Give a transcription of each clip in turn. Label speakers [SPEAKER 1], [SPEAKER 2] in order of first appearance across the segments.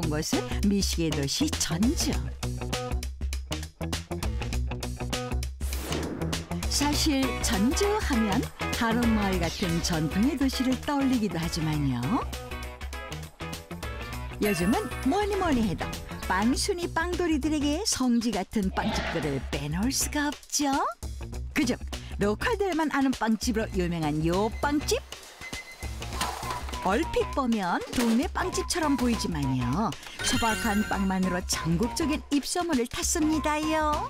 [SPEAKER 1] 찾아온 곳은 미식의 도시 전주. 사실 전주 하면 한옥마을 같은 전통의 도시를 떠올리기도 하지만요. 요즘은 뭐니 해도 빵순이 빵돌이들에게 성지 같은 빵집들을 빼놓을 수가 없죠. 그중 로컬들만 아는 빵집으로 유명한 요 빵집. 얼핏 보면 동네 빵집처럼 보이지만요. 소박한 빵만으로 전국적인 입소문을 탔습니다요.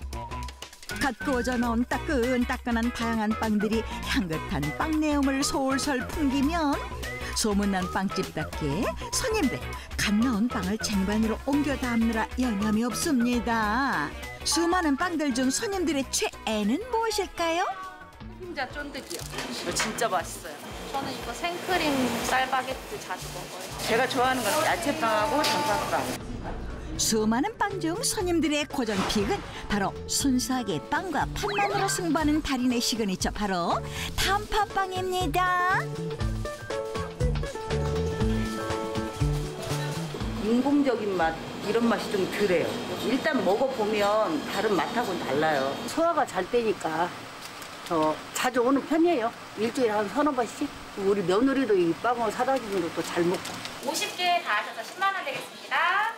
[SPEAKER 1] 갓 구워져 나온 따끈따끈한 다양한 빵들이 향긋한 빵 내음을 솔솔 풍기면 소문난 빵집답게 손님들 갓 나온 빵을 쟁반으로 옮겨 담느라 여념이 없습니다. 수많은 빵들 중 손님들의 최애는 무엇일까요?
[SPEAKER 2] 흰자 쫀득이요. 이거 진짜 맛있어요. 저는 이거 생크림 쌀바게트 자주 먹어요. 제가 좋아하는 건 야채빵하고 단팥빵.
[SPEAKER 1] 수많은 빵 중 손님들의 고정픽은 바로 순수하게 빵과 팥만으로 승부하는 달인의 시그니처 바로 단팥빵입니다.
[SPEAKER 3] 인공적인 맛, 이런 맛이 좀 덜해요. 일단 먹어보면 다른 맛하고는 달라요.
[SPEAKER 4] 소화가 잘 되니까 더 자주 오는 편이에요. 일주일에 한 서너 번씩. 우리 며느리도 이 빵을 사다 주는 것도 잘 먹고.
[SPEAKER 2] 50개 다 하셔서 10만 원 되겠습니다.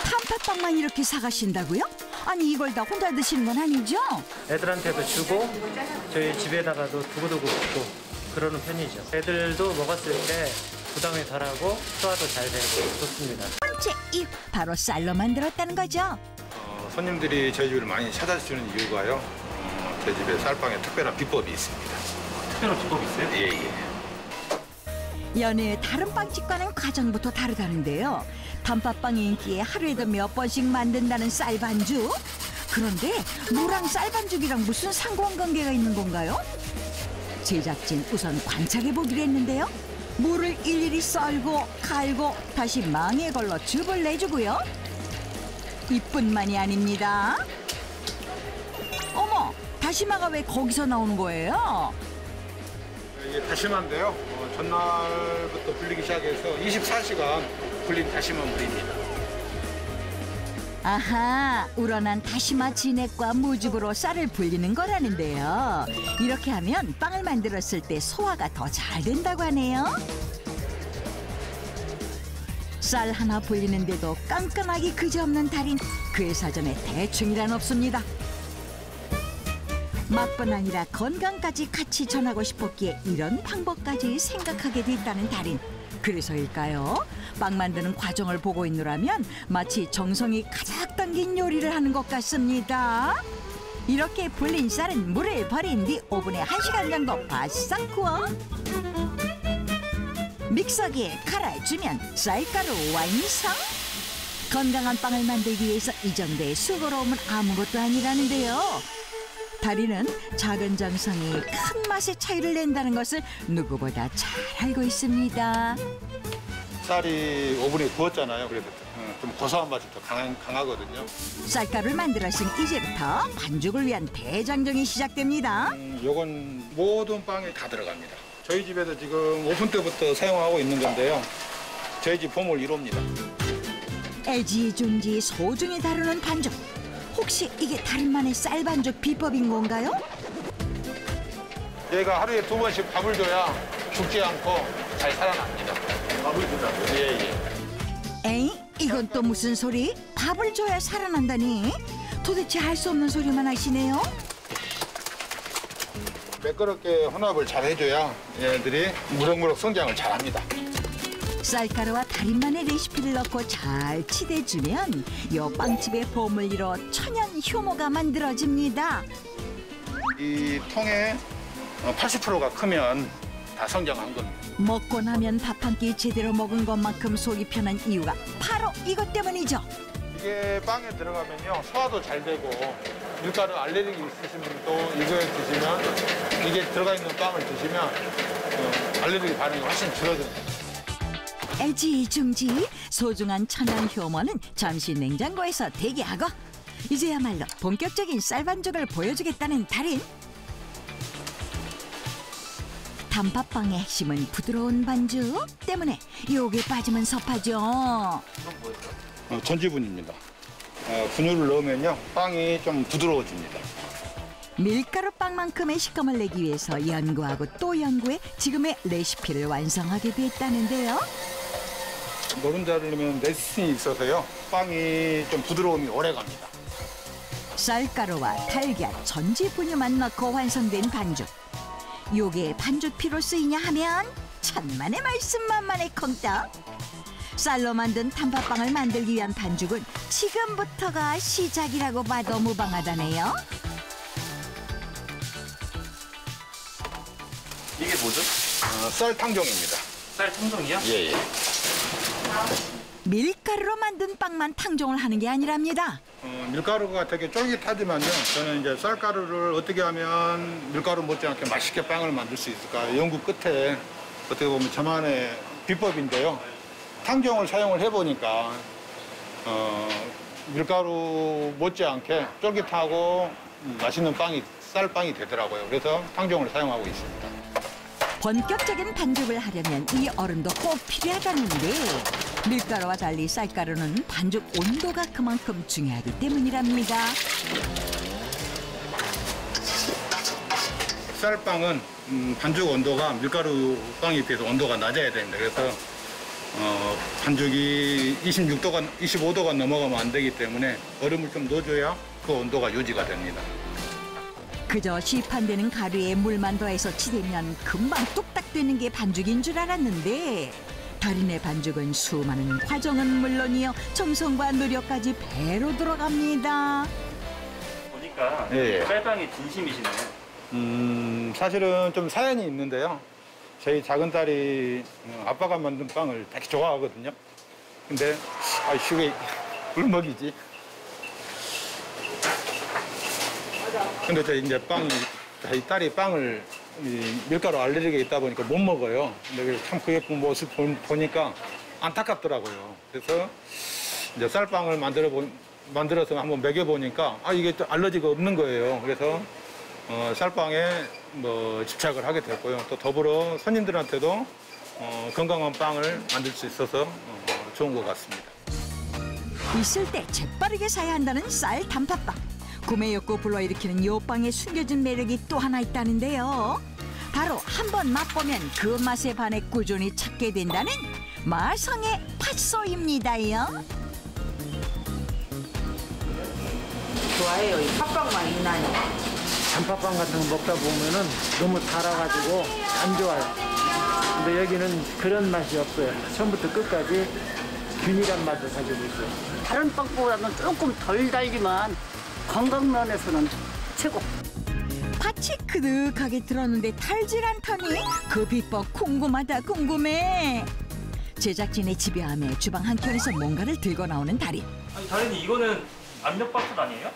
[SPEAKER 1] 단팥빵만 이렇게 사가신다고요? 아니 이걸 다 혼자 드시는 건 아니죠?
[SPEAKER 5] 애들한테도 주고 저희 집에다가도 두고두고 먹고 그러는 편이죠. 애들도 먹었을 때 부담이 덜하고 소화도 잘 되고 좋습니다.
[SPEAKER 1] 번째 이유 바로 쌀로 만들었다는 거죠.
[SPEAKER 6] 손님들이 저희 집을 많이 찾아주는 이유가요. 저희 집에 쌀빵에 특별한 비법이 있습니다.
[SPEAKER 5] 특별한 비법이 있어요?
[SPEAKER 6] 예.
[SPEAKER 1] 여느 다른 빵집과는 과정부터 다르다는데요. 단팥빵 인기에 하루에도 몇 번씩 만든다는 쌀반죽. 그런데 무랑 쌀반죽이랑 무슨 상관관계가 있는 건가요? 제작진 우선 관찰해보기로 했는데요. 무를 일일이 썰고 갈고 다시 망에 걸러 즙을 내주고요. 이뿐만이 아닙니다. 어머, 다시마가 왜 거기서 나오는 거예요?
[SPEAKER 6] 이게 다시마인데요. 전날부터 불리기 시작해서 24시간 불린 다시마 물입니다.
[SPEAKER 1] 아하, 우러난 다시마 진액과 무즙으로 쌀을 불리는 거라는데요. 이렇게 하면 빵을 만들었을 때 소화가 더 잘 된다고 하네요. 쌀 하나 불리는데도 깐깐하기 그지없는 달인. 그의 사전에 대충이란 없습니다. 맛뿐 아니라 건강까지 같이 전하고 싶었기에 이런 방법까지 생각하게 됐다는 달인. 그래서일까요? 빵 만드는 과정을 보고 있노라면 마치 정성이 가득 담긴 요리를 하는 것 같습니다. 이렇게 불린 쌀은 물을 버린 뒤 오븐에 1시간 정도 바싹 구워 믹서기에 갈아주면 쌀가루 완성! 건강한 빵을 만들기 위해서 이 정도의 수고로움은 아무것도 아니라는데요. 달인은 작은 정성이 큰 맛의 차이를 낸다는 것을 누구보다 잘 알고 있습니다.
[SPEAKER 6] 쌀이 오븐에 구웠잖아요. 그래도 좀 고소한 맛이 더 강하거든요.
[SPEAKER 1] 쌀가루를 만들었으니 이제부터 반죽을 위한 대장정이 시작됩니다.
[SPEAKER 6] 요건 모든 빵에 다 들어갑니다. 저희 집에도 지금 오픈 때부터 사용하고 있는 건데요. 저희 집 보물 1호입니다.
[SPEAKER 1] 애지중지 소중히 다루는 반죽. 혹시 이게 달인만의 쌀반죽 비법인 건가요?
[SPEAKER 6] 얘가 하루에 2번씩 밥을 줘야 죽지 않고 잘 살아납니다. 밥을 준다고요? 예.
[SPEAKER 1] 에이, 이건 또 무슨 소리? 밥을 줘야 살아난다니? 도대체 할 수 없는 소리만 하시네요.
[SPEAKER 6] 매끄럽게 혼합을 잘 해줘야 얘네들이 무럭무럭 성장을 잘합니다.
[SPEAKER 1] 쌀가루와 달인만의 레시피를 넣고 잘 치대주면 요 빵집의 보물로 천연 효모가 만들어집니다.
[SPEAKER 6] 이 통에 80%가 크면 다 성장한 겁니다.
[SPEAKER 1] 먹고 나면 밥 한 끼 제대로 먹은 것만큼 속이 편한 이유가 바로 이것 때문이죠.
[SPEAKER 6] 이게 빵에 들어가면요 소화도 잘 되고 밀가루 알레르기 있으신 분도 이거에 드시면 이게 들어가 있는 빵을 드시면 알레르기 반응이 훨씬 줄어듭니다.
[SPEAKER 1] 애지중지 소중한 천연 효모는 잠시 냉장고에서 대기하고 이제야말로 본격적인 쌀반죽을 보여주겠다는 달인. 단팥빵의 핵심은 부드러운 반죽 때문에 요게 빠지면 섭하죠.
[SPEAKER 6] 전지분입니다. 분유를 넣으면요 빵이 좀 부드러워집니다.
[SPEAKER 1] 밀가루 빵만큼의 식감을 내기 위해서 연구하고 또 연구해 지금의 레시피를 완성하게 됐다는데요.
[SPEAKER 6] 노른자를 넣으면 레시틴이 있어서요 빵이 좀 부드러움이 오래 갑니다.
[SPEAKER 1] 쌀가루와 달걀, 전지 분유만 넣고 완성된 반죽. 요게 반죽 피로 쓰이냐 하면 천만의 말씀 만만의 콩떡. 쌀로 만든 단팥빵을 만들기 위한 반죽은 지금부터가 시작이라고 봐도 무방하다네요.
[SPEAKER 7] 이게 뭐죠?
[SPEAKER 6] 쌀 탕종입니다.
[SPEAKER 7] 쌀 통정이요?
[SPEAKER 6] 예.
[SPEAKER 1] 밀가루로 만든 빵만 탕종을 하는 게 아니랍니다.
[SPEAKER 6] 밀가루가 되게 쫄깃하지만요. 저는 이제 쌀가루를 어떻게 하면 밀가루 못지않게 맛있게 빵을 만들 수 있을까 연구 끝에 어떻게 보면 저만의 비법인데요. 탕종을 사용을 해보니까 밀가루 못지않게 쫄깃하고 맛있는 빵이 쌀빵이 되더라고요. 그래서 탕종을 사용하고 있습니다.
[SPEAKER 1] 본격적인 반죽을 하려면 이 얼음도 꼭 필요하다는데 밀가루와 달리 쌀가루는 반죽 온도가 그만큼 중요하기 때문이랍니다.
[SPEAKER 6] 쌀빵은 반죽 온도가 밀가루 빵에 비해서 온도가 낮아야 됩니다. 그래서 반죽이 25도가 넘어가면 안 되기 때문에 얼음을 좀 넣어줘야 그 온도가 유지가 됩니다.
[SPEAKER 1] 그저 시판되는 가루에 물만 더해서 치대면 금방 뚝딱 되는 게 반죽인 줄 알았는데 달인의 반죽은 수많은 과정은 물론이요 정성과 노력까지 배로 들어갑니다.
[SPEAKER 7] 보니까
[SPEAKER 6] 예.
[SPEAKER 7] 쌀빵이 진심이시네요.
[SPEAKER 6] 사실은 좀 사연이 있는데요. 저희 작은 딸이 아빠가 만든 빵을 되게 좋아하거든요. 근데 이게 울먹이지. 근데 저 이제 저희 딸이 빵을 밀가루 알레르기가 있다 보니까 못 먹어요. 근데 참 그 예쁜 모습 보니까 안타깝더라고요. 그래서 이제 쌀빵을 만들어서 한번 먹여보니까 이게 또 알러지가 없는 거예요. 그래서 쌀빵에 집착을 하게 됐고요. 또 더불어 손님들한테도 건강한 빵을 만들 수 있어서 좋은 것 같습니다.
[SPEAKER 1] 있을 때 재빠르게 사야 한다는 쌀 단팥빵. 구매 욕구 불러일으키는 요 빵의 숨겨진 매력이 또 하나 있다는데요. 바로 한번 맛보면 그 맛에 반해 꾸준히 찾게 된다는 마성의 팥소입니다요.
[SPEAKER 3] 좋아해요. 이 팥빵만 있나요?
[SPEAKER 5] 단팥빵 같은 거 먹다 보면은 너무 달아가지고 안 좋아요. 근데 여기는 그런 맛이 없어요. 처음부터 끝까지 균일한 맛을 가지고 있어요.
[SPEAKER 4] 다른 빵보다는 조금 덜 달지만 건강 면에서는 최고.
[SPEAKER 1] 팥이 그득하게 들었는데 달질 않다니 그 비법 궁금해. 제작진의 집요함에 주방 한켠에서 뭔가를 들고 나오는 달인.
[SPEAKER 7] 아니 달인이 이거는 압력밥솥 아니에요?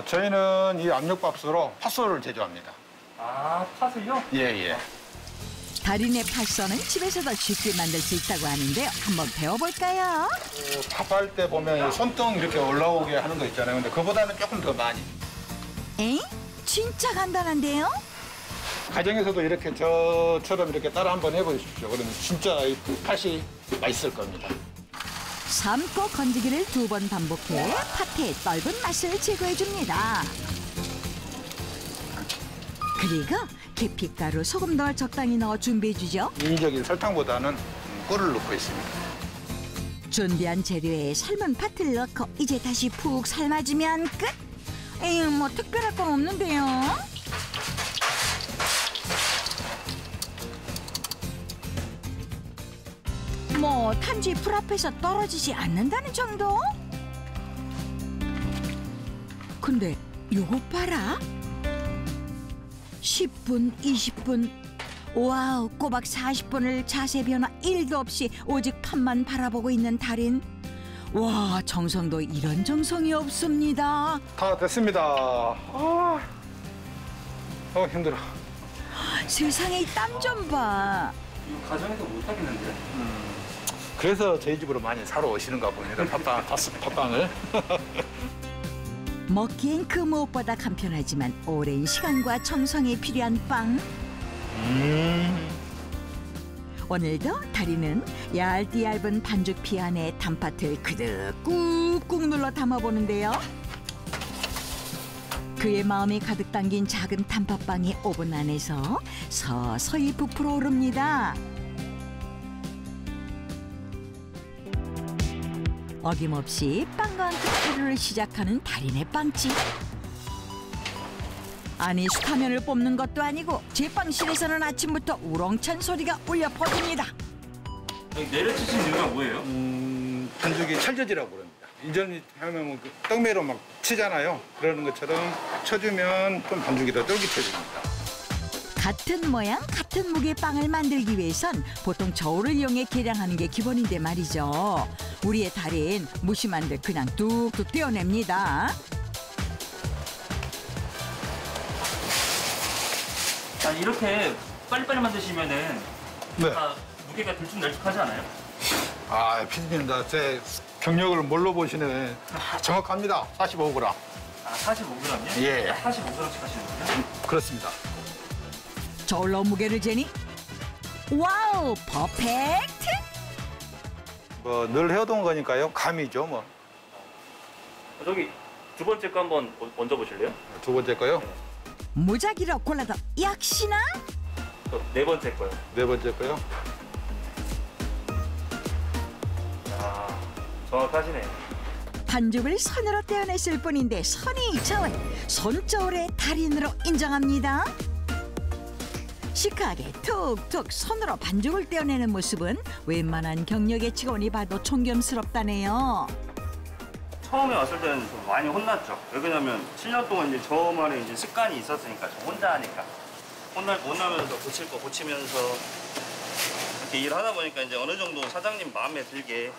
[SPEAKER 6] 저희는 이 압력밥솥으로 팥소를 제조합니다.
[SPEAKER 7] 아 팥을요?
[SPEAKER 6] 예.
[SPEAKER 1] 달인의 팥소는 집에서도 쉽게 만들 수 있다고 하는데요. 한번 배워볼까요?
[SPEAKER 6] 팥할 때 보면 손등 이렇게 올라오게 하는 거 있잖아요. 근데 그보다는 조금 더 많이.
[SPEAKER 1] 엥? 진짜 간단한데요?
[SPEAKER 6] 가정에서도 이렇게 저처럼 이렇게 따라 한번 해보십시오. 그러면 진짜 이 팥이 맛있을 겁니다.
[SPEAKER 1] 삶고 건지기를 2번 반복해 팥의 떫은 맛을 제거해줍니다. 그리고 계피가루, 소금도 적당히 넣어 준비해주죠.
[SPEAKER 6] 인위적인 설탕보다는 꿀을 넣고 있습니다.
[SPEAKER 1] 준비한 재료에 삶은 팥을 넣고 이제 다시 푹 삶아주면 끝. 에휴, 뭐 특별할 건 없는데요. 뭐 단지 불 앞에서 떨어지지 않는다는 정도? 근데 요거 봐라. 10분, 20분, 와우, 꼬박 40분을 자세 변화 1도 없이 오직 팥만 바라보고 있는 달인. 와, 정성도 이런 정성이 없습니다.
[SPEAKER 6] 다 됐습니다. 힘들어.
[SPEAKER 1] 세상에 이 땀 좀 봐.
[SPEAKER 7] 이거 가정에서 못 하겠는데?
[SPEAKER 6] 그래서 저희 집으로 많이 사러 오시는가 봅니다. 팥빵을.
[SPEAKER 1] 먹기엔 그 무엇보다 간편하지만 오랜 시간과 정성이 필요한 빵. 오늘도 달인은 얇디 얇은 반죽피 안에 단팥을 그득 꾹꾹 눌러 담아보는데요. 그의 마음이 가득 담긴 작은 단팥빵이 오븐 안에서 서서히 부풀어 오릅니다. 어김없이 빵과 함께 하루를 시작하는 달인의 빵집. 아니 수타면을 뽑는 것도 아니고 제빵실에서는 아침부터 우렁찬 소리가 울려 퍼집니다.
[SPEAKER 7] 내려치신 이유가 뭐예요?
[SPEAKER 6] 반죽이 찰져지라고 그럽니다. 인절미 하면 그 떡매로 막 치잖아요. 그러는 것처럼 쳐주면 좀 반죽이 더 쫄깃해집니다.
[SPEAKER 1] 같은 모양, 같은 무게의 빵을 만들기 위해선 보통 저울을 이용해 계량하는 게 기본인데 말이죠. 우리의 달인 무심한 듯 그냥 뚝뚝 떼어냅니다.
[SPEAKER 7] 아니, 이렇게 빨리빨리 만드시면은
[SPEAKER 6] 네.
[SPEAKER 7] 무게가 들쭉날쭉하지 않아요?
[SPEAKER 6] 아, 피디님, 제 경력을 뭘로 보시네. 정확합니다. 45g.
[SPEAKER 7] 아, 45g이요?
[SPEAKER 6] 예.
[SPEAKER 7] 45g씩 하시는 거예요?
[SPEAKER 6] 그렇습니다.
[SPEAKER 1] 저울로 무게를 재니 와우, 퍼펙트!
[SPEAKER 6] 뭐 늘 해오던 거니까요. 감이죠, 뭐.
[SPEAKER 7] 저기 두 번째 거 한번 얹어 보실래요?
[SPEAKER 6] 두 번째 거요.
[SPEAKER 1] 무작위로 골라도 역시나
[SPEAKER 7] 네 번째 거요.
[SPEAKER 6] 네 번째 거요.
[SPEAKER 7] 아, 정확하시네.
[SPEAKER 1] 반죽을 손으로 떼어냈을 뿐인데 손이 저은 손저울의 달인으로 인정합니다. 시크하게 툭툭 손으로 반죽을 떼어내는 모습은 웬만한 경력의 직원이 봐도 존경스럽다네요.
[SPEAKER 7] 처음에 왔을 때는 좀 많이 혼났죠. 왜 그러냐면 7년 동안 이제 저만의 이제 습관이 있었으니까 저 혼자 하니까 혼나면서 고칠 거 고치면서 이렇게 일을 하다 보니까 이제 어느 정도 사장님 마음에 들게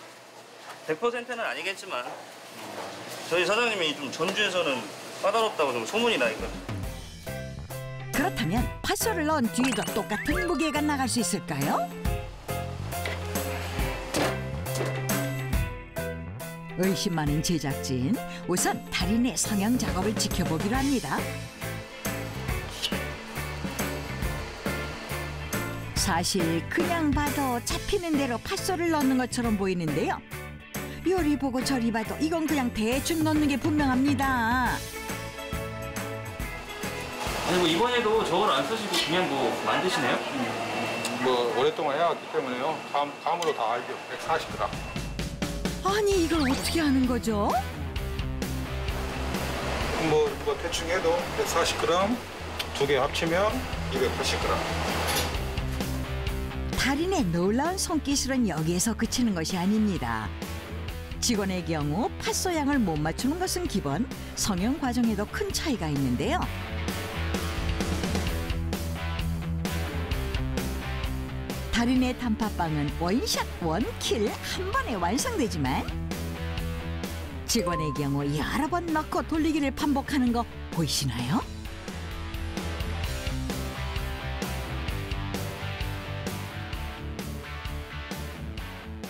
[SPEAKER 7] 100%는 아니겠지만 저희 사장님이 좀 전주에서는 까다롭다고 좀 소문이 나 있거든요.
[SPEAKER 1] 그렇다면 팥소를 넣은 뒤에도 똑같은 무게가 나갈 수 있을까요? 의심 많은 제작진, 우선 달인의 성형 작업을 지켜보기로 합니다. 사실 그냥 봐도 잡히는 대로 팥소를 넣는 것처럼 보이는데요. 요리 보고 저리 봐도 이건 그냥 대충 넣는 게 분명합니다.
[SPEAKER 7] 아니 뭐 이번에도 저걸 안 쓰시고 그냥 뭐 만드시네요?
[SPEAKER 6] 뭐 오랫동안 해왔기 때문에요. 감으로 다 알죠. 140g.
[SPEAKER 1] 아니 이걸 어떻게 하는 거죠?
[SPEAKER 6] 뭐 대충 해도 140g, 두 개 합치면 280g.
[SPEAKER 1] 달인의 놀라운 손기술은 여기에서 그치는 것이 아닙니다. 직원의 경우 팥소 양을 못 맞추는 것은 기본, 성형 과정에도 큰 차이가 있는데요. 달인의 단팥빵은 원샷 원킬 한 번에 완성되지만 직원의 경우 여러 번 넣고 돌리기를 반복하는 거 보이시나요?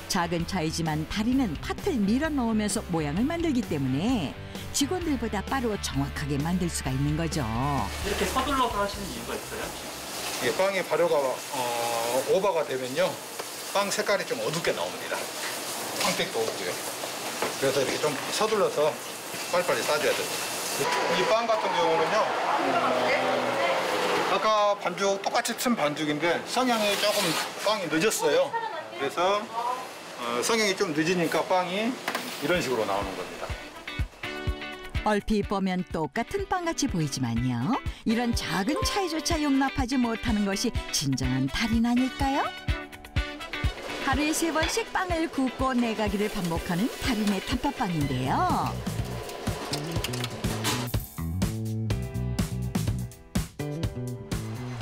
[SPEAKER 1] 작은 차이지만 달인은 팥을 밀어 넣으면서 모양을 만들기 때문에 직원들보다 빠르고 정확하게 만들 수가 있는 거죠.
[SPEAKER 7] 이렇게 서둘러서 하시는 이유가 있어요?
[SPEAKER 6] 이게 빵의 발효가 오버가 되면요, 빵 색깔이 좀 어둡게 나옵니다. 황색도 오고요. 그래서 이렇게 좀 서둘러서 빨리빨리 싸줘야 됩니다. 이 빵 같은 경우는요, 아까 반죽 똑같이 튼 반죽인데 성형이 조금 빵이 늦었어요. 그래서 성형이 좀 늦으니까 빵이 이런 식으로 나오는 겁니다.
[SPEAKER 1] 얼핏 보면 똑같은 빵같이 보이지만요. 이런 작은 차이조차 용납하지 못하는 것이 진정한 달인 아닐까요? 하루에 3번씩 빵을 굽고 내가기를 반복하는 달인의 단팥빵인데요.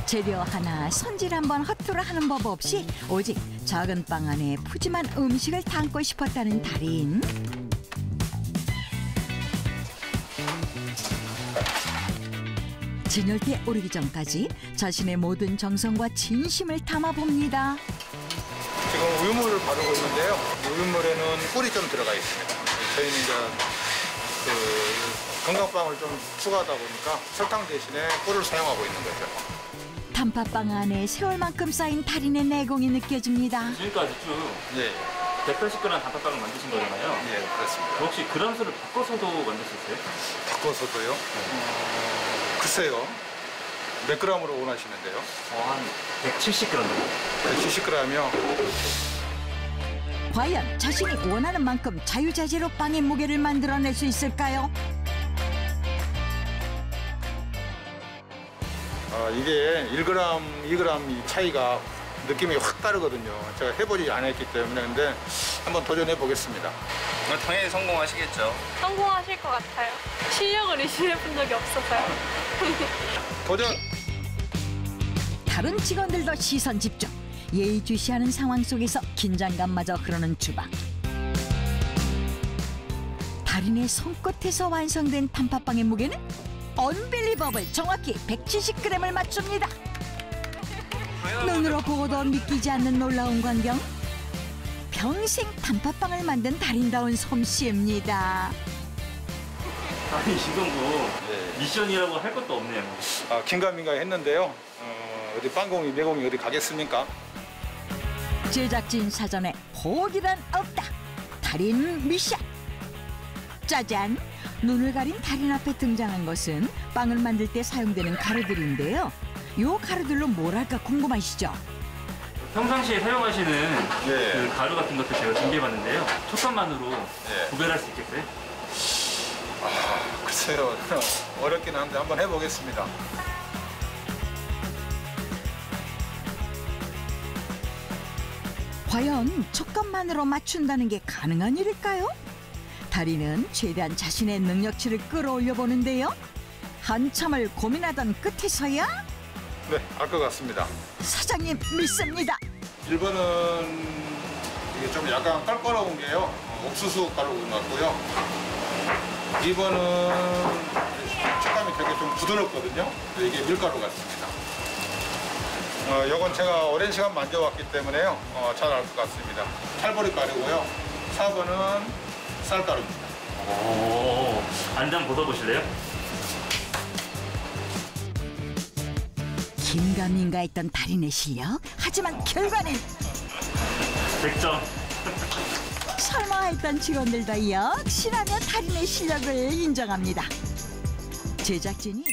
[SPEAKER 1] 재료 하나, 손질 한번 허투루 하는 법 없이 오직 작은 빵 안에 푸짐한 음식을 담고 싶었다는 달인. 진열대에 오르기 전까지 자신의 모든 정성과 진심을 담아봅니다.
[SPEAKER 6] 지금 우유물을 바르고 있는데요. 우유물에는 꿀이 좀 들어가 있습니다. 저희는 이제 건강빵을 좀 추가하다 보니까 설탕 대신에 꿀을 사용하고 있는 거죠.
[SPEAKER 1] 단팥빵 안에 세월만큼 쌓인 달인의 내공이 느껴집니다.
[SPEAKER 7] 지금까지 쭉
[SPEAKER 6] 예,
[SPEAKER 7] 180g 단팥빵을 만드신 거잖아요.
[SPEAKER 6] 예, 그렇습니다.
[SPEAKER 7] 혹시 그람수를 바꿔서도 만들 수 있어요?
[SPEAKER 6] 바꿔서도요? 글쎄요. 몇 g으로 원하시는데요?
[SPEAKER 7] 한 170g 정도.
[SPEAKER 6] 170g이요?
[SPEAKER 1] 과연 자신이 원하는 만큼 자유자재로 빵의 무게를 만들어낼 수 있을까요?
[SPEAKER 6] 이게 1g, 2g 이 차이가 느낌이 확 다르거든요. 제가 해보지 않았기 때문에 근데 한번 도전해 보겠습니다.
[SPEAKER 7] 당연히 성공하시겠죠.
[SPEAKER 8] 성공하실 것 같아요. 실력을 의심해 본 적이 없어서요.
[SPEAKER 6] 도전!
[SPEAKER 1] 다른 직원들도 시선 집중. 예의주시하는 상황 속에서 긴장감마저 흐르는 주방. 달인의 손끝에서 완성된 단팥빵의 무게는 언빌리버블 정확히 170g을 맞춥니다. 눈으로 보고도 믿기지 않는 놀라운 광경. 평생 단팥빵을 만든 달인다운 솜씨입니다.
[SPEAKER 7] 아니 지금 뭐
[SPEAKER 6] 네.
[SPEAKER 7] 미션이라고 할 것도 없네요.
[SPEAKER 6] 긴가민가 했는데요. 어디 빵공이 매공이 어디 가겠습니까?
[SPEAKER 1] 제작진 사전에 포기란 없다. 달인 미션. 짜잔! 눈을 가린 달인 앞에 등장한 것은 빵을 만들 때 사용되는 가루들인데요. 요 가루들로 뭘 할까 궁금하시죠?
[SPEAKER 7] 평상시에 사용하시는
[SPEAKER 6] 네.
[SPEAKER 7] 그 가루 같은 것도 제가 준비해봤는데요. 촉감만으로
[SPEAKER 6] 네.
[SPEAKER 7] 구별할 수 있겠어요?
[SPEAKER 6] 글쎄요. 어렵긴 한데 한번 해보겠습니다.
[SPEAKER 1] 과연 촉감만으로 맞춘다는 게 가능한 일일까요? 달인은 최대한 자신의 능력치를 끌어올려 보는데요. 한참을 고민하던 끝에서야
[SPEAKER 6] 네, 알 것 같습니다.
[SPEAKER 1] 사장님 믿습니다.
[SPEAKER 6] 1번은 이게 좀 약간 깔깔한 게요. 옥수수 가루 같고요. 2번은 식감이 되게 좀 부드럽거든요. 이게 밀가루 같습니다. 이건 제가 오랜 시간 만져왔기 때문에요. 잘 알 것 같습니다. 찰보리 가루고요. 4번은 쌀가루입니다.
[SPEAKER 7] 오, 안장 벗어보실래요?
[SPEAKER 1] 긴가민가했던 달인의 실력. 하지만 결과는
[SPEAKER 7] 100점.
[SPEAKER 1] 설마 했던 직원들도 역시나며 달인의 실력을 인정합니다. 제작진이